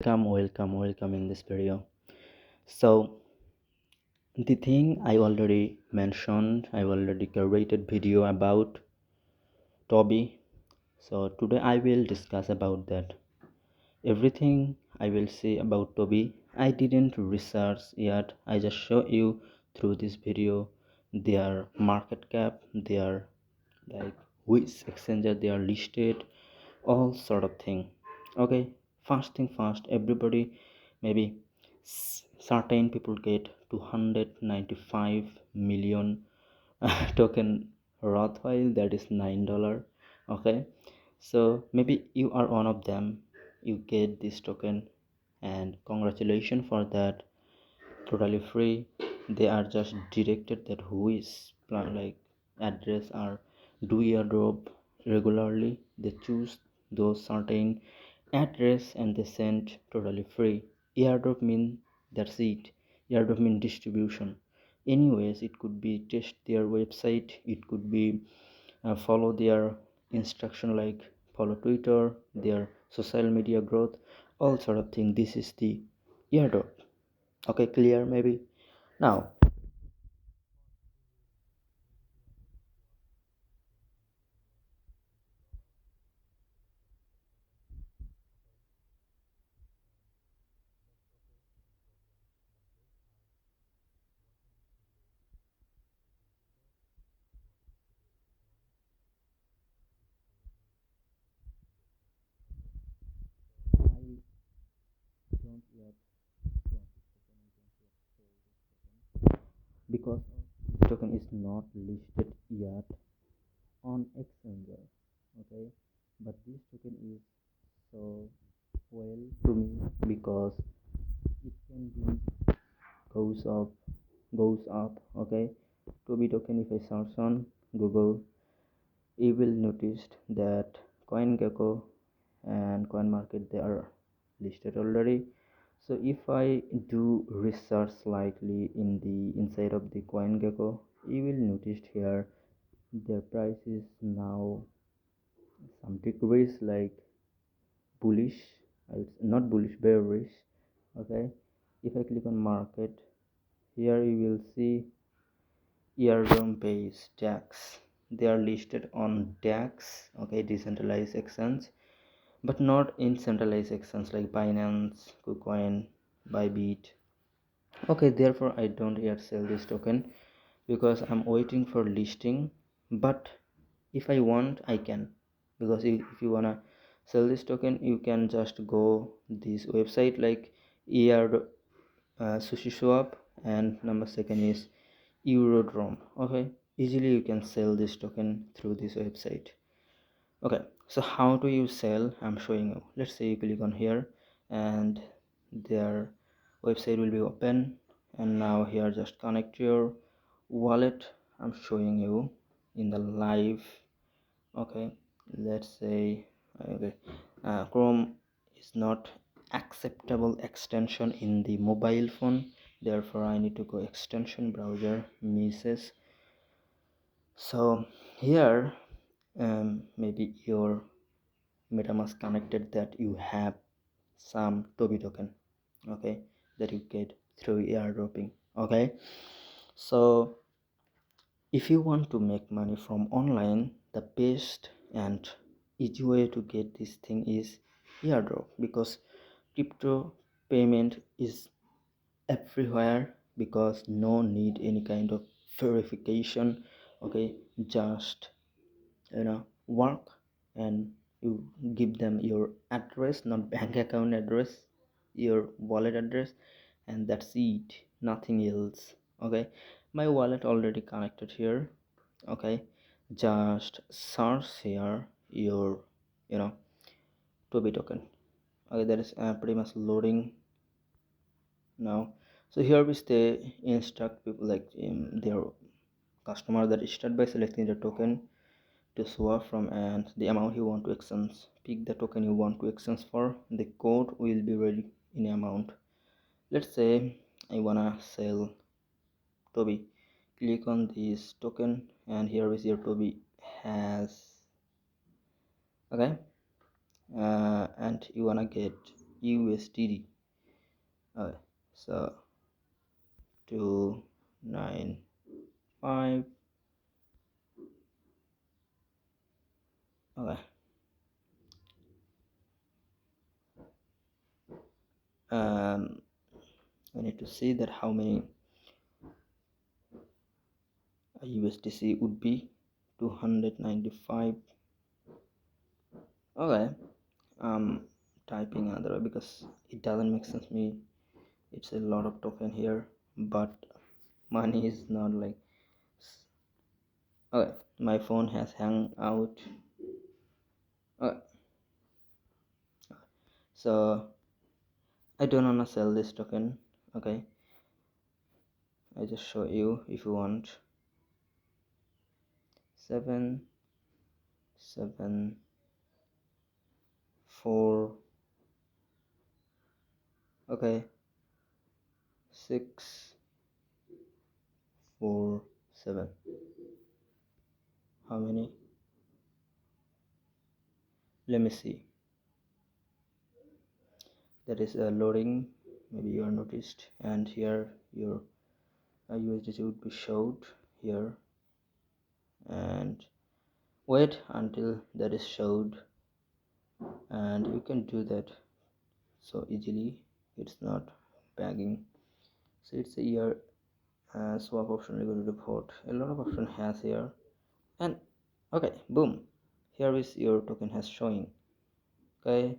welcome in this video. So the thing I already mentioned, I already created video about Toby. So today I will discuss about that. Everything I will say about Toby, I didn't research yet. I just show you through this video their market cap, their like which exchanger they are listed, all sort of thing. Okay, first thing first, everybody maybe certain people get 295 million token Rothwell, that is $9. Okay, so maybe you are one of them, you get this token, and congratulations for that. Totally free. They are just directed that who is like address or do airdrop regularly. They choose those certain address and they send totally free. Airdrop mean that's it. Airdrop mean distribution. Anyways, it could be test their website, it could be follow their instruction, like follow Twitter, their social media growth, all sort of thing. This is the airdrop. Okay, clear maybe now. I don't yet because this token is not listed yet on exchanger. Okay, but this token is so well to me because it can be goes up. Okay, Toby token, if I search on Google, you will notice that CoinGecko and CoinMarket, they are listed already. So if I do research slightly in the inside of the CoinGecko, you will notice here their price is now some decrease, like bullish. It's not bullish, bearish. Okay, if I click on market, here you will see Airdrop based DAX. They are listed on DAX, okay, decentralized exchange, but not in centralized exchange like Binance, KuCoin, Bybit. Okay, therefore I don't yet sell this token because I'm waiting for listing. But if I want, I can, because if you wanna sell this token, you can just go this website like sushi swap, and number second is Eurodrome. Okay, easily you can sell this token through this website. Okay, so how do you sell? I'm showing you. Let's say you click on here and their website will be open, and now here just connect your wallet. I'm showing you in the live. Okay, let's say okay, Chrome is not acceptable extension in the mobile phone, therefore I need to go extension browser misses. So here maybe your MetaMask connected that you have some Toby token, okay, that you get through airdropping. Okay, so if you want to make money from online, the best and easy way to get this thing is airdrop, because crypto payment is everywhere, because no need any kind of verification. Okay, just work, and you give them your address, not bank account address, your wallet address, and that's it, nothing else. Okay, my wallet already connected here. Okay, just search here your Toby token. Okay, that is pretty much loading now. So here we stay instruct people, like their customer, that start by selecting the token to swap from and the amount you want to exchange. Pick the token you want to exchange for. The code will be ready in amount. Let's say I wanna sell Toby. Click on this token and here is your Toby has. Okay, and you wanna get USDD. Okay, so 295. Okay, I need to see that how many USDC would be. 295. Okay, typing another because it doesn't make sense to me. It's a lot of token here, but money is not like. Okay, my phone has hung out. Okay, so I don't wanna sell this token. Okay, I just show you if you want. 774. Okay, 647. How many? Let me see. That is loading. Maybe you are noticed, and here your USDC would be showed here, and wait until that is showed, and you can do that so easily. It's not bagging. So it's a year swap option. Go to report. A lot of option has here, and okay, boom, here is your token has showing. Okay,